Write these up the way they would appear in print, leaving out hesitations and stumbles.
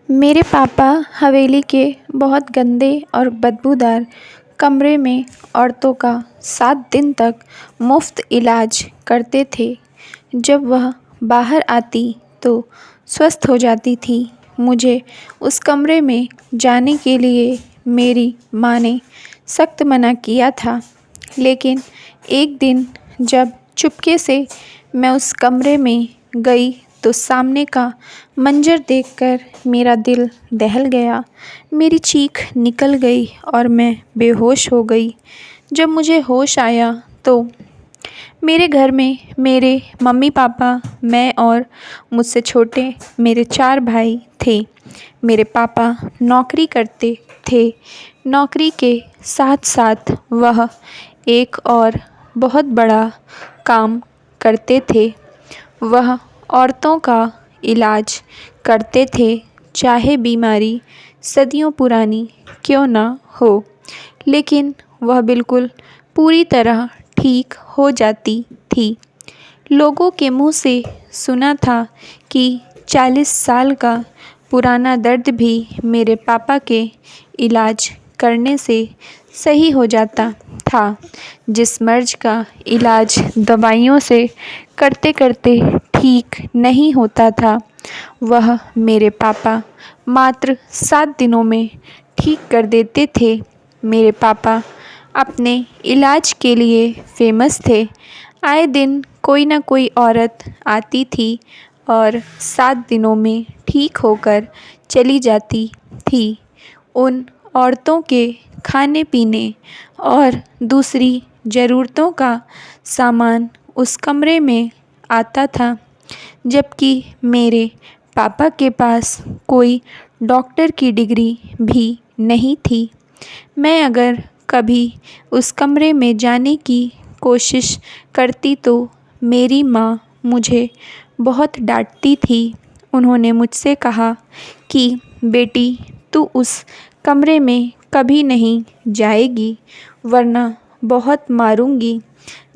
मेरे पापा हवेली के बहुत गंदे और बदबूदार कमरे में औरतों का 7 दिन तक मुफ्त इलाज करते थे। जब वह बाहर आती तो स्वस्थ हो जाती थी। मुझे उस कमरे में जाने के लिए मेरी माँ ने सख्त मना किया था, लेकिन एक दिन जब चुपके से मैं उस कमरे में गई तो सामने का मंजर देखकर मेरा दिल दहल गया। मेरी चीख निकल गई और मैं बेहोश हो गई। जब मुझे होश आया तो मेरे घर में मेरे मम्मी पापा, मैं और मुझसे छोटे मेरे 4 भाई थे। मेरे पापा नौकरी करते थे। नौकरी के साथ साथ वह एक और बहुत बड़ा काम करते थे। वह औरतों का इलाज करते थे, चाहे बीमारी सदियों पुरानी क्यों ना हो, लेकिन वह बिल्कुल पूरी तरह ठीक हो जाती थी। लोगों के मुँह से सुना था कि 40 साल का पुराना दर्द भी मेरे पापा के इलाज करने से सही हो जाता था। जिस मर्ज़ का इलाज दवाइयों से करते करते ठीक नहीं होता था, वह मेरे पापा मात्र 7 दिनों में ठीक कर देते थे। मेरे पापा अपने इलाज के लिए फ़ेमस थे। आए दिन कोई ना कोई औरत आती थी और 7 दिनों में ठीक होकर चली जाती थी। उन औरतों के खाने पीने और दूसरी ज़रूरतों का सामान उस कमरे में आता था, जबकि मेरे पापा के पास कोई डॉक्टर की डिग्री भी नहीं थी। मैं अगर कभी उस कमरे में जाने की कोशिश करती तो मेरी माँ मुझे बहुत डांटती थी। उन्होंने मुझसे कहा कि बेटी, तू उस कमरे में कभी नहीं जाएगी, वरना बहुत मारूंगी।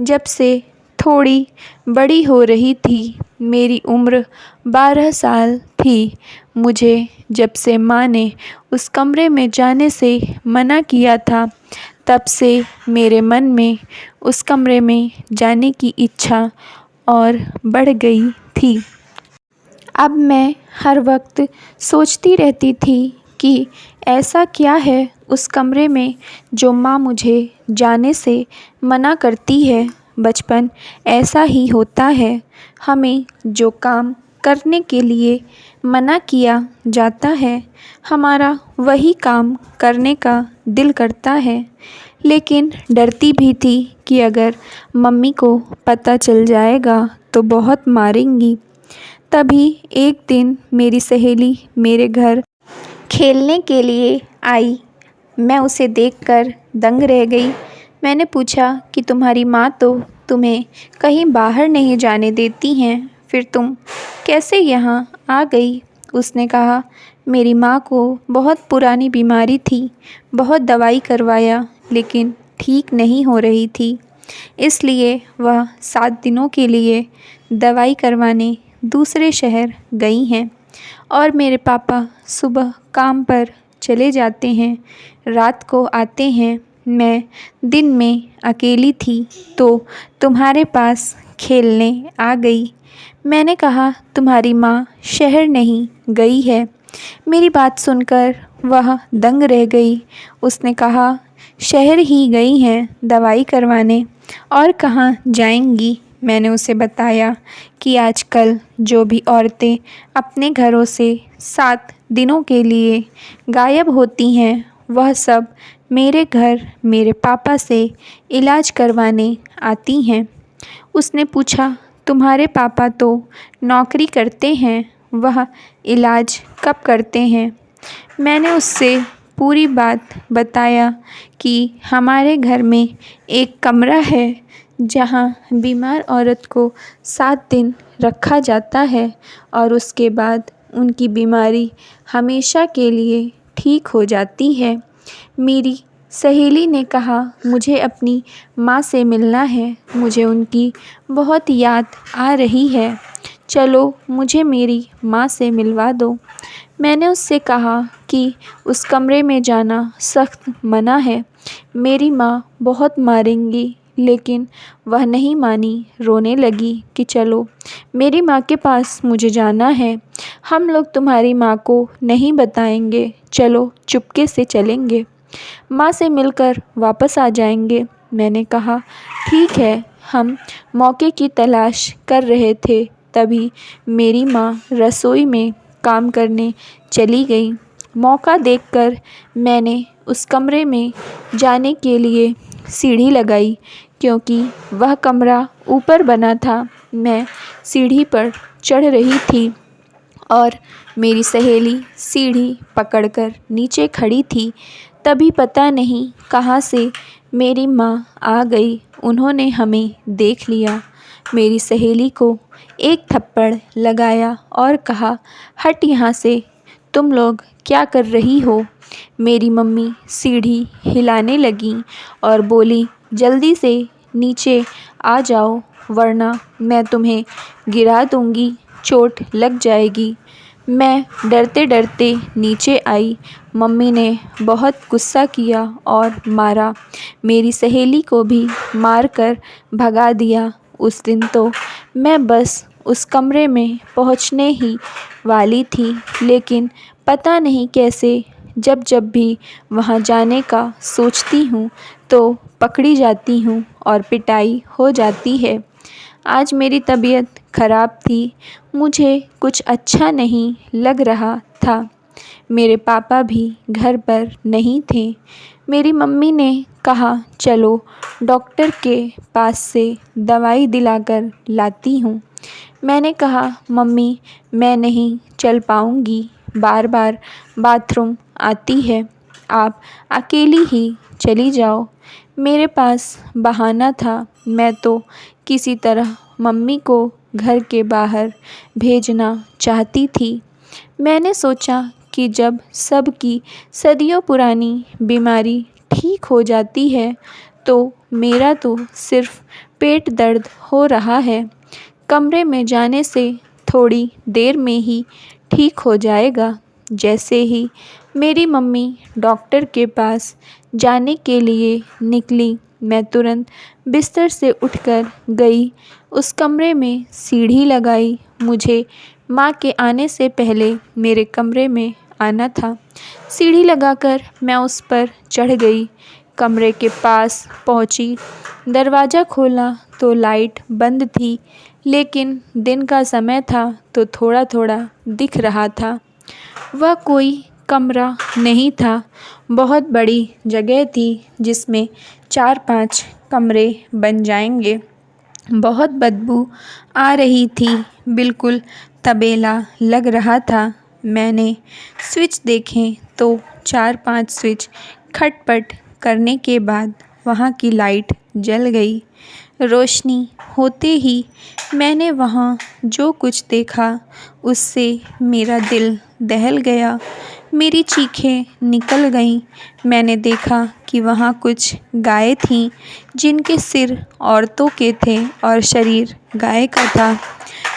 जब से थोड़ी बड़ी हो रही थी, मेरी उम्र 12 साल थी, मुझे जब से माँ ने उस कमरे में जाने से मना किया था, तब से मेरे मन में उस कमरे में जाने की इच्छा और बढ़ गई थी। अब मैं हर वक्त सोचती रहती थी कि ऐसा क्या है उस कमरे में जो माँ मुझे जाने से मना करती है। बचपन ऐसा ही होता है, हमें जो काम करने के लिए मना किया जाता है, हमारा वही काम करने का दिल करता है। लेकिन डरती भी थी कि अगर मम्मी को पता चल जाएगा तो बहुत मारेंगी। तभी एक दिन मेरी सहेली मेरे घर खेलने के लिए आई। मैं उसे देखकर दंग रह गई। मैंने पूछा कि तुम्हारी माँ तो तुम्हें कहीं बाहर नहीं जाने देती हैं, फिर तुम कैसे यहाँ आ गई? उसने कहा, मेरी माँ को बहुत पुरानी बीमारी थी, बहुत दवाई करवाया, लेकिन ठीक नहीं हो रही थी, इसलिए वह 7 दिनों के लिए दवाई करवाने दूसरे शहर गई हैं। और मेरे पापा सुबह काम पर चले जाते हैं, रात को आते हैं। मैं दिन में अकेली थी तो तुम्हारे पास खेलने आ गई। मैंने कहा, तुम्हारी माँ शहर नहीं गई है। मेरी बात सुनकर वह दंग रह गई। उसने कहा, शहर ही गई हैं दवाई करवाने, और कहाँ जाएंगी? मैंने उसे बताया कि आजकल जो भी औरतें अपने घरों से 7 दिनों के लिए गायब होती हैं, वह सब मेरे घर मेरे पापा से इलाज करवाने आती हैं। उसने पूछा, तुम्हारे पापा तो नौकरी करते हैं, वह इलाज कब करते हैं? मैंने उससे पूरी बात बताया कि हमारे घर में एक कमरा है जहाँ बीमार औरत को 7 दिन रखा जाता है और उसके बाद उनकी बीमारी हमेशा के लिए ठीक हो जाती है। मेरी सहेली ने कहा, मुझे अपनी माँ से मिलना है, मुझे उनकी बहुत याद आ रही है, चलो मुझे मेरी माँ से मिलवा दो। मैंने उससे कहा कि उस कमरे में जाना सख्त मना है, मेरी माँ बहुत मारेंगी, लेकिन वह नहीं मानी। रोने लगी कि चलो मेरी माँ के पास मुझे जाना है, हम लोग तुम्हारी माँ को नहीं बताएंगे, चलो चुपके से चलेंगे, माँ से मिलकर वापस आ जाएंगे। मैंने कहा ठीक है। हम मौके की तलाश कर रहे थे, तभी मेरी माँ रसोई में काम करने चली गई। मौका देखकर मैंने उस कमरे में जाने के लिए सीढ़ी लगाई, क्योंकि वह कमरा ऊपर बना था। मैं सीढ़ी पर चढ़ रही थी और मेरी सहेली सीढ़ी पकड़कर नीचे खड़ी थी। तभी पता नहीं कहाँ से मेरी माँ आ गई। उन्होंने हमें देख लिया। मेरी सहेली को एक थप्पड़ लगाया और कहा, हट यहाँ से, तुम लोग क्या कर रही हो। मेरी मम्मी सीढ़ी हिलाने लगी और बोली, जल्दी से नीचे आ जाओ, वरना मैं तुम्हें गिरा दूँगी, चोट लग जाएगी। मैं डरते डरते नीचे आई। मम्मी ने बहुत गुस्सा किया और मारा। मेरी सहेली को भी मार कर भगा दिया। उस दिन तो मैं बस उस कमरे में पहुंचने ही वाली थी, लेकिन पता नहीं कैसे जब जब भी वहां जाने का सोचती हूँ तो पकड़ी जाती हूँ और पिटाई हो जाती है। आज मेरी तबीयत ख़राब थी, मुझे कुछ अच्छा नहीं लग रहा था। मेरे पापा भी घर पर नहीं थे। मेरी मम्मी ने कहा, चलो डॉक्टर के पास से दवाई दिलाकर लाती हूँ। मैंने कहा, मम्मी मैं नहीं चल पाऊँगी, बार बार बाथरूम आती है, आप अकेली ही चली जाओ। मेरे पास बहाना था, मैं तो किसी तरह मम्मी को घर के बाहर भेजना चाहती थी। मैंने सोचा कि जब सबकी सदियों पुरानी बीमारी ठीक हो जाती है तो मेरा तो सिर्फ पेट दर्द हो रहा है, कमरे में जाने से थोड़ी देर में ही ठीक हो जाएगा। जैसे ही मेरी मम्मी डॉक्टर के पास जाने के लिए निकली, मैं तुरंत बिस्तर से उठकर गई। उस कमरे में सीढ़ी लगाई। मुझे माँ के आने से पहले मेरे कमरे में आना था। सीढ़ी लगाकर मैं उस पर चढ़ गई। कमरे के पास पहुँची, दरवाज़ा खोला तो लाइट बंद थी, लेकिन दिन का समय था तो थोड़ा थोड़ा दिख रहा था। वह कोई कमरा नहीं था, बहुत बड़ी जगह थी जिसमें 4-5 कमरे बन जाएंगे। बहुत बदबू आ रही थी, बिल्कुल तबेला लग रहा था। मैंने स्विच देखे तो 4-5 स्विच खटपट करने के बाद वहाँ की लाइट जल गई। रोशनी होते ही मैंने वहाँ जो कुछ देखा उससे मेरा दिल दहल गया। मेरी चीखें निकल गईं। मैंने देखा कि वहाँ कुछ गायें थीं, जिनके सिर औरतों के थे और शरीर गाय का था।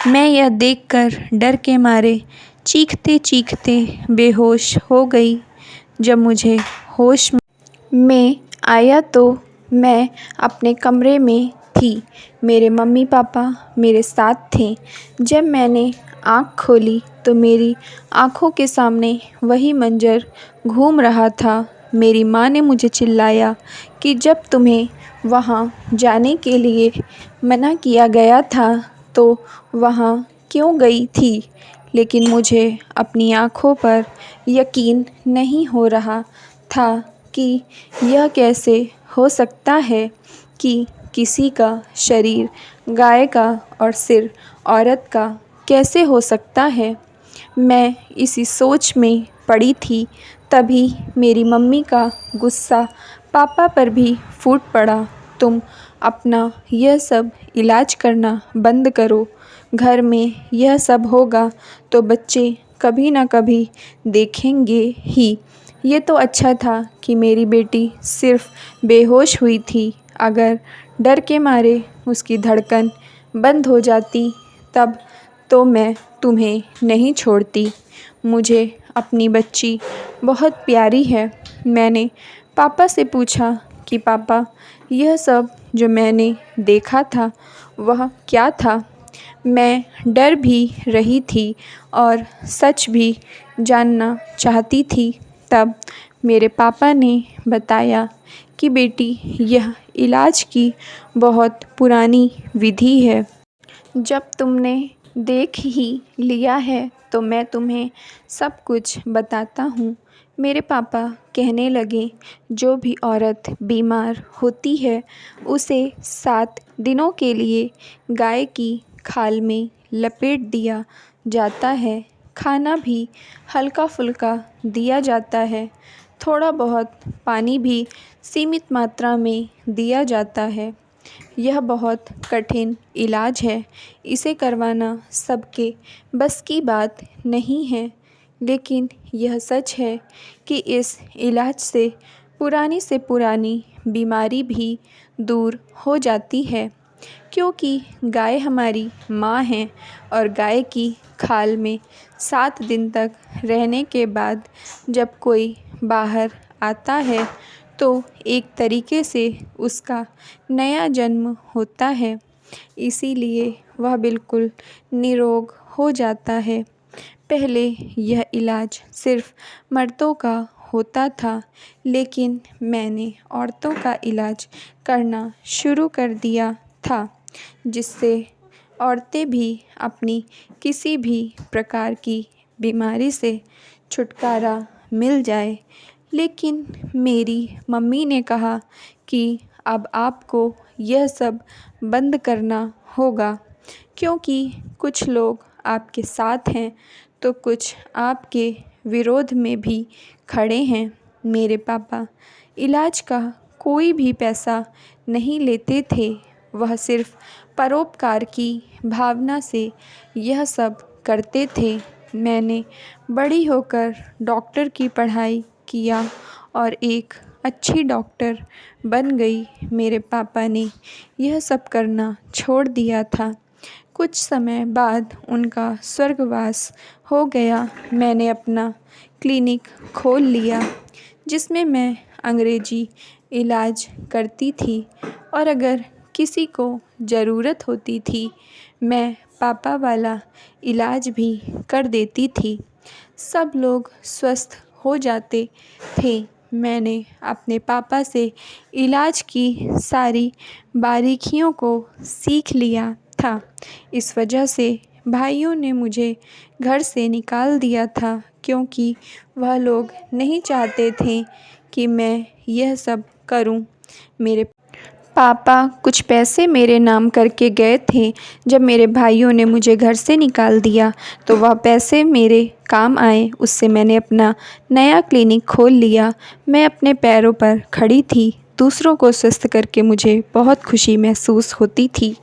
मैं यह देखकर डर के मारे चीखते चीखते बेहोश हो गई। जब मुझे होश में आया तो मैं अपने कमरे में थी। मेरे मम्मी पापा मेरे साथ थे। जब मैंने आँख खोली तो मेरी आँखों के सामने वही मंजर घूम रहा था। मेरी माँ ने मुझे चिल्लाया कि जब तुम्हें वहाँ जाने के लिए मना किया गया था तो वहाँ क्यों गई थी। लेकिन मुझे अपनी आँखों पर यकीन नहीं हो रहा था कि यह कैसे हो सकता है कि किसी का शरीर गाय का और सिर औरत का कैसे हो सकता है। मैं इसी सोच में पड़ी थी, तभी मेरी मम्मी का गुस्सा पापा पर भी फूट पड़ा। तुम अपना यह सब इलाज करना बंद करो, घर में यह सब होगा तो बच्चे कभी ना कभी देखेंगे ही। ये तो अच्छा था कि मेरी बेटी सिर्फ बेहोश हुई थी, अगर डर के मारे उसकी धड़कन बंद हो जाती तब तो मैं तुम्हें नहीं छोड़ती। मुझे अपनी बच्ची बहुत प्यारी है। मैंने पापा से पूछा कि पापा, यह सब जो मैंने देखा था वह क्या था? मैं डर भी रही थी और सच भी जानना चाहती थी। तब मेरे पापा ने बताया कि बेटी, यह इलाज की बहुत पुरानी विधि है। जब तुमने देख ही लिया है तो मैं तुम्हें सब कुछ बताता हूँ। मेरे पापा कहने लगे, जो भी औरत बीमार होती है उसे 7 दिनों के लिए गाय की खाल में लपेट दिया जाता है। खाना भी हल्का फुल्का दिया जाता है। थोड़ा बहुत पानी भी सीमित मात्रा में दिया जाता है। यह बहुत कठिन इलाज है। इसे करवाना सबके बस की बात नहीं है, लेकिन यह सच है कि इस इलाज से पुरानी बीमारी भी दूर हो जाती है। क्योंकि गाय हमारी माँ है और गाय की खाल में 7 दिन तक रहने के बाद जब कोई बाहर आता है तो एक तरीके से उसका नया जन्म होता है। इसीलिए वह बिल्कुल निरोग हो जाता है। पहले यह इलाज सिर्फ़ मर्दों का होता था, लेकिन मैंने औरतों का इलाज करना शुरू कर दिया था, जिससे औरतें भी अपनी किसी भी प्रकार की बीमारी से छुटकारा मिल जाए। लेकिन मेरी मम्मी ने कहा कि अब आपको यह सब बंद करना होगा, क्योंकि कुछ लोग आपके साथ हैं तो कुछ आपके विरोध में भी खड़े हैं। मेरे पापा इलाज का कोई भी पैसा नहीं लेते थे। वह सिर्फ़ परोपकार की भावना से यह सब करते थे। मैंने बड़ी होकर डॉक्टर की पढ़ाई किया और एक अच्छी डॉक्टर बन गई। मेरे पापा ने यह सब करना छोड़ दिया था। कुछ समय बाद उनका स्वर्गवास हो गया। मैंने अपना क्लिनिक खोल लिया, जिसमें मैं अंग्रेजी इलाज करती थी और अगर किसी को ज़रूरत होती थी मैं पापा वाला इलाज भी कर देती थी। सब लोग स्वस्थ हो जाते थे। मैंने अपने पापा से इलाज की सारी बारीकियों को सीख लिया था। इस वजह से भाइयों ने मुझे घर से निकाल दिया था, क्योंकि वह लोग नहीं चाहते थे कि मैं यह सब करूं। मेरे पापा कुछ पैसे मेरे नाम करके गए थे। जब मेरे भाइयों ने मुझे घर से निकाल दिया तो वह पैसे मेरे काम आए। उससे मैंने अपना नया क्लिनिक खोल लिया। मैं अपने पैरों पर खड़ी थी। दूसरों को स्वस्थ करके मुझे बहुत खुशी महसूस होती थी।